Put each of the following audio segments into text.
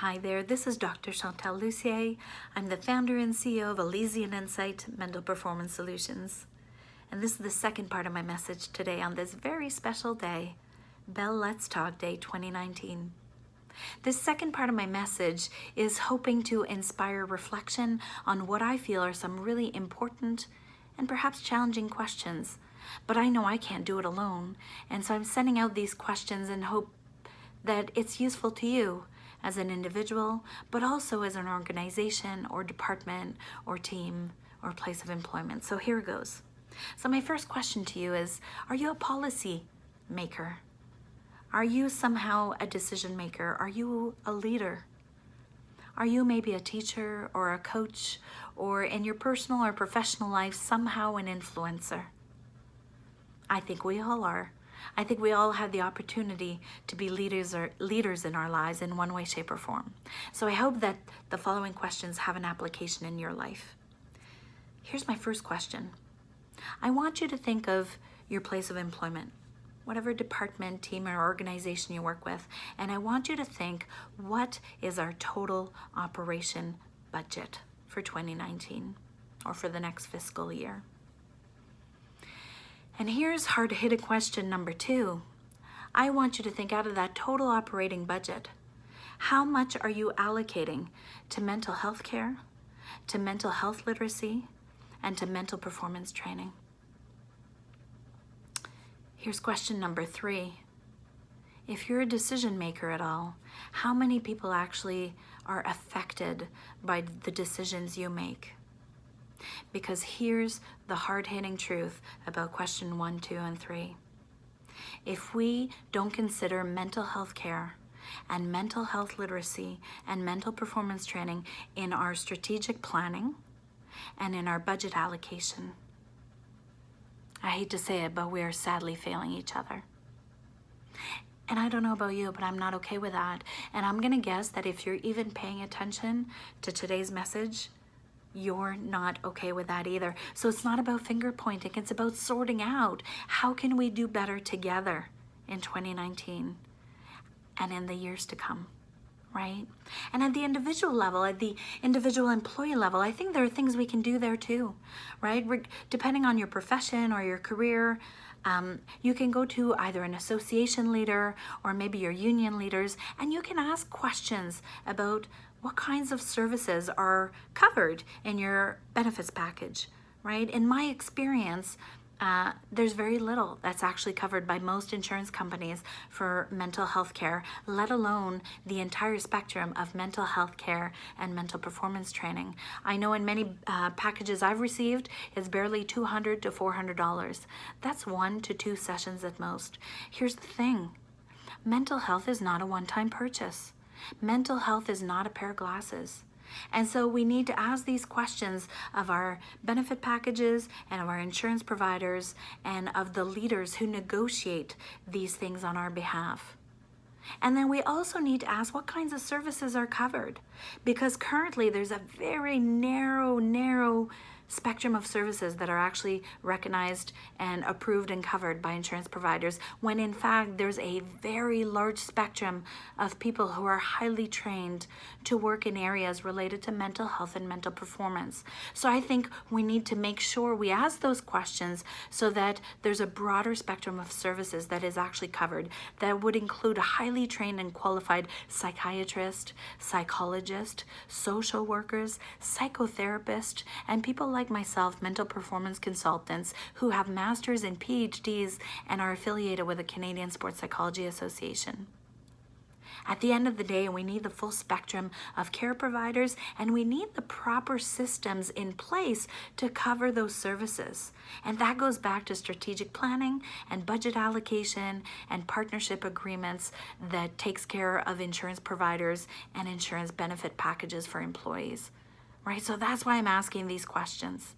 Hi there, this is Dr. Chantal Lussier. I'm the founder and CEO of Elysian Insight Mental Performance Solutions. And this is the second part of my message today on this very special day, Bell Let's Talk Day 2019. This second part of my message is hoping to inspire reflection on what I feel are some really important and perhaps challenging questions. But I know I can't do it alone, and so I'm sending out these questions in hope that it's useful to you as an individual, but also as an organization or department or team or place of employment. So here goes. So my first question to you is, are you a policy maker? Are you somehow a decision maker? Are you a leader? Are you maybe a teacher or a coach, or in your personal or professional life somehow an influencer? I think we all are. I think we all have the opportunity to be leaders in our lives in one way, shape, or form. So I hope that the following questions have an application in your life. Here's my first question. I want you to think of your place of employment, whatever department, team, or organization you work with, and I want you to think, what is our total operation budget for 2019 or for the next fiscal year? And here's hard-hitting question number 2. I want you to think, out of that total operating budget, how much are you allocating to mental health care, to mental health literacy, and to mental performance training? Here's question number 3. If you're a decision maker at all, how many people actually are affected by the decisions you make? Because here's the hard-hitting truth about question 1, 2, and 3. If we don't consider mental health care and mental health literacy and mental performance training in our strategic planning and in our budget allocation, I hate to say it, but we are sadly failing each other. And I don't know about you, but I'm not okay with that. And I'm gonna guess that if you're even paying attention to today's message, you're not okay with that either. So it's not about finger pointing, it's about sorting out how can we do better together in 2019 and in the years to come, right? And at the individual level, at the individual employee level, I think there are things we can do there too, right? Depending on your profession or your career, you can go to either an association leader or maybe your union leaders, and you can ask questions about what kinds of services are covered in your benefits package, right? In my experience, there's very little that's actually covered by most insurance companies for mental health care, let alone the entire spectrum of mental health care and mental performance training. I know in many packages I've received, it's barely $200 to $400. That's 1 to 2 sessions at most. Here's the thing. Mental health is not a one-time purchase. Mental health is not a pair of glasses. And so we need to ask these questions of our benefit packages and of our insurance providers and of the leaders who negotiate these things on our behalf. And then we also need to ask what kinds of services are covered, because currently there's a very narrow spectrum of services that are actually recognized and approved and covered by insurance providers, when in fact there's a very large spectrum of people who are highly trained to work in areas related to mental health and mental performance. So I think we need to make sure we ask those questions so that there's a broader spectrum of services that is actually covered, that would include a highly trained and qualified psychiatrist, psychologist, social workers, psychotherapist, and people like myself, mental performance consultants who have masters and PhDs and are affiliated with the Canadian Sports Psychology Association. At the end of the day, we need the full spectrum of care providers, and we need the proper systems in place to cover those services. And that goes back to strategic planning and budget allocation and partnership agreements that takes care of insurance providers and insurance benefit packages for employees. Right? So that's why I'm asking these questions.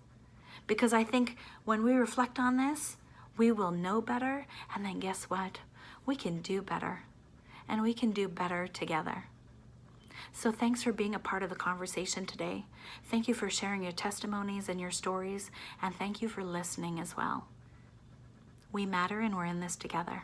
Because I think when we reflect on this, we will know better, and then guess what? We can do better. And we can do better together. So thanks for being a part of the conversation today. Thank you for sharing your testimonies and your stories, and thank you for listening as well. We matter, and we're in this together.